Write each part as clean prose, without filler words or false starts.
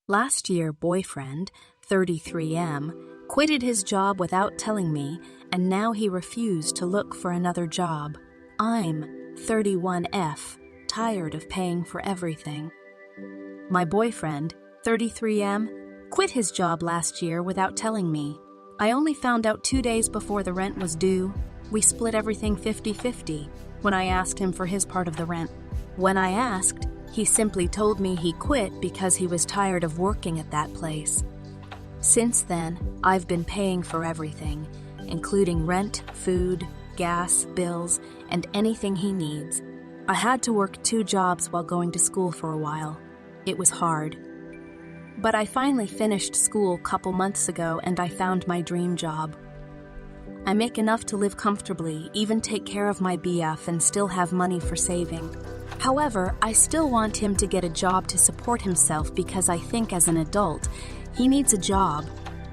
Last year, boyfriend, 33M, quitted his job without telling me, and now he refused to look for another job. I'm 31F, tired of paying for everything. My boyfriend, 33M, quit his job last year without telling me. I only found out 2 days before the rent was due. We split everything 50-50 when I asked him for his part of the rent. When I asked, he simply told me he quit because he was tired of working at that place. Since then, I've been paying for everything, including rent, food, gas, bills, and anything he needs. I had to work 2 jobs while going to school for a while. It was hard. But I finally finished school a couple months ago and I found my dream job. I make enough to live comfortably, even take care of my BF and still have money for saving. However, I still want him to get a job to support himself because I think as an adult, he needs a job.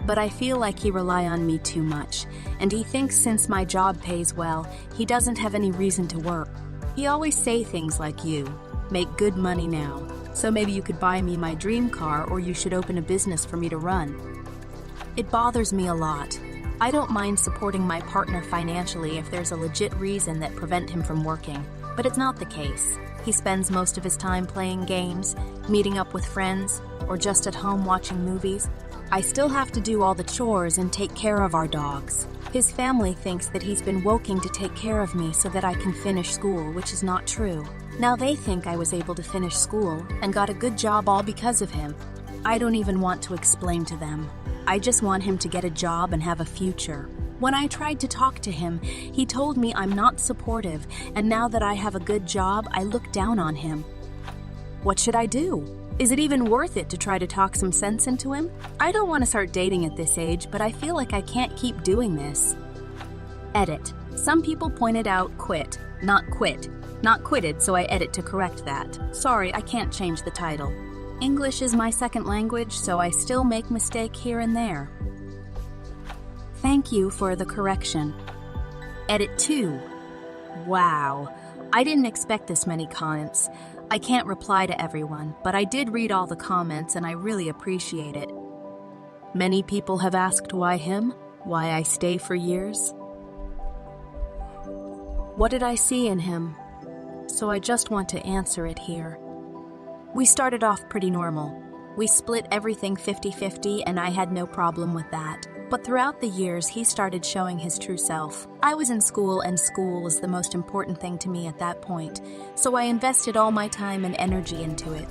But I feel like he relies on me too much, and he thinks since my job pays well, he doesn't have any reason to work. He always say things like you make good money now, so maybe you could buy me my dream car or you should open a business for me to run. It bothers me a lot. I don't mind supporting my partner financially if there's a legit reason that prevent him from working, but it's not the case. He spends most of his time playing games, meeting up with friends, or just at home watching movies. I still have to do all the chores and take care of our dogs. His family thinks that he's been working to take care of me so that I can finish school, which is not true. Now they think I was able to finish school and got a good job all because of him. I don't even want to explain to them. I just want him to get a job and have a future. When I tried to talk to him, he told me I'm not supportive, and now that I have a good job, I look down on him. What should I do? Is it even worth it to try to talk some sense into him? I don't want to start dating at this age, but I feel like I can't keep doing this. Edit. Some people pointed out quit, not quit. Not quitted, so I edit to correct that. Sorry, I can't change the title. English is my second language, so I still make mistake here and there. Thank you for the correction. Edit 2. Wow, I didn't expect this many comments. I can't reply to everyone, but I did read all the comments and I really appreciate it. Many people have asked why him, why I stay for years. What did I see in him? So I just want to answer it here. We started off pretty normal. We split everything 50-50 and I had no problem with that. But throughout the years, he started showing his true self. I was in school and school was the most important thing to me at that point, so I invested all my time and energy into it.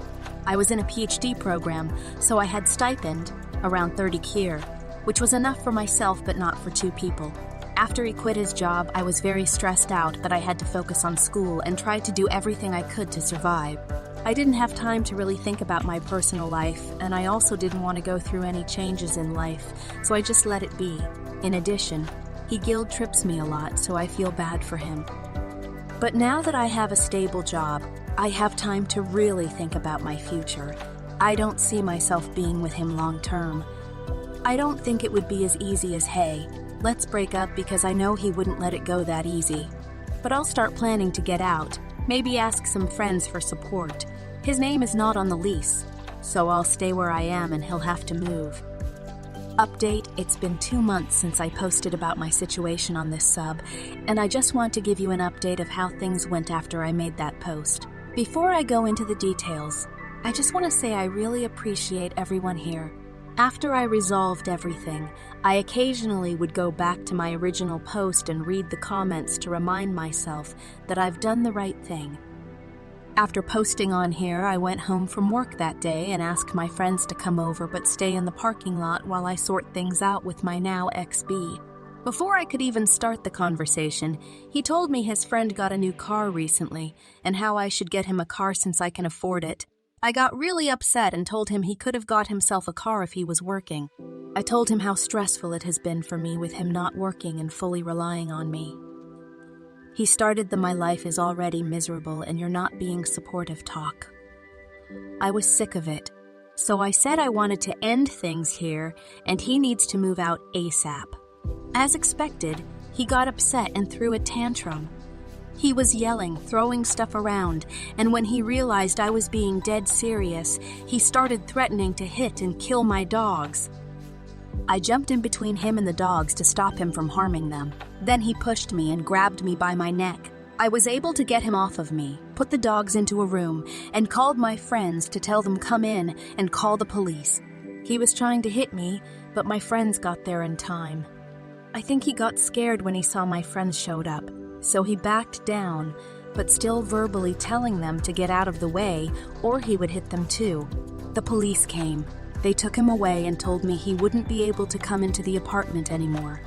I was in a PhD program, so I had stipend, around 30 kyr, which was enough for myself but not for 2 people. After he quit his job, I was very stressed out that I had to focus on school and tried to do everything I could to survive. I didn't have time to really think about my personal life, and I also didn't want to go through any changes in life, so I just let it be. In addition, he guilt trips me a lot, so I feel bad for him. But now that I have a stable job, I have time to really think about my future. I don't see myself being with him long term. I don't think it would be as easy as, hey, let's break up, because I know he wouldn't let it go that easy. But I'll start planning to get out, maybe ask some friends for support. His name is not on the lease, so I'll stay where I am and he'll have to move. Update, it's been 2 months since I posted about my situation on this sub, and I just want to give you an update of how things went after I made that post. Before I go into the details, I just want to say I really appreciate everyone here. After I resolved everything, I occasionally would go back to my original post and read the comments to remind myself that I've done the right thing. After posting on here, I went home from work that day and asked my friends to come over but stay in the parking lot while I sort things out with my now ex-B. Before I could even start the conversation, he told me his friend got a new car recently and how I should get him a car since I can afford it. I got really upset and told him he could have got himself a car if he was working. I told him how stressful it has been for me with him not working and fully relying on me. He started the "my life is already miserable and you're not being supportive" talk. I was sick of it, so I said I wanted to end things here and he needs to move out ASAP. As expected, he got upset and threw a tantrum. He was yelling, throwing stuff around, and when he realized I was being dead serious, he started threatening to hit and kill my dogs. I jumped in between him and the dogs to stop him from harming them. Then he pushed me and grabbed me by my neck. I was able to get him off of me, put the dogs into a room, and called my friends to tell them come in and call the police. He was trying to hit me, but my friends got there in time. I think he got scared when he saw my friends showed up, so he backed down, but still verbally telling them to get out of the way or he would hit them too. The police came. They took him away and told me he wouldn't be able to come into the apartment anymore.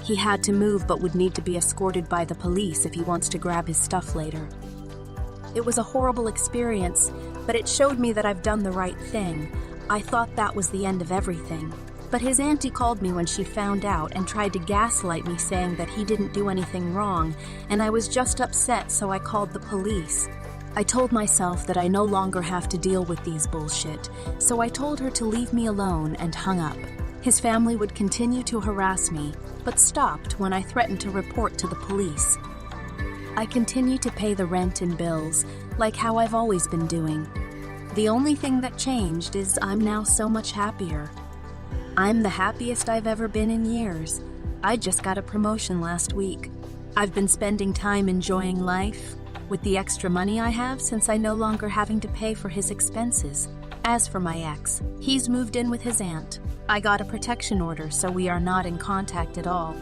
He had to move but would need to be escorted by the police if he wants to grab his stuff later. It was a horrible experience, but it showed me that I've done the right thing. I thought that was the end of everything. But his auntie called me when she found out and tried to gaslight me, saying that he didn't do anything wrong, and I was just upset, so I called the police. I told myself that I no longer have to deal with these bullshit, so I told her to leave me alone and hung up. His family would continue to harass me, but stopped when I threatened to report to the police. I continue to pay the rent and bills, like how I've always been doing. The only thing that changed is I'm now so much happier. I'm the happiest I've ever been in years. I just got a promotion last week. I've been spending time enjoying life with the extra money I have since I no longer having to pay for his expenses. As for my ex, he's moved in with his aunt. I got a protection order, so we are not in contact at all.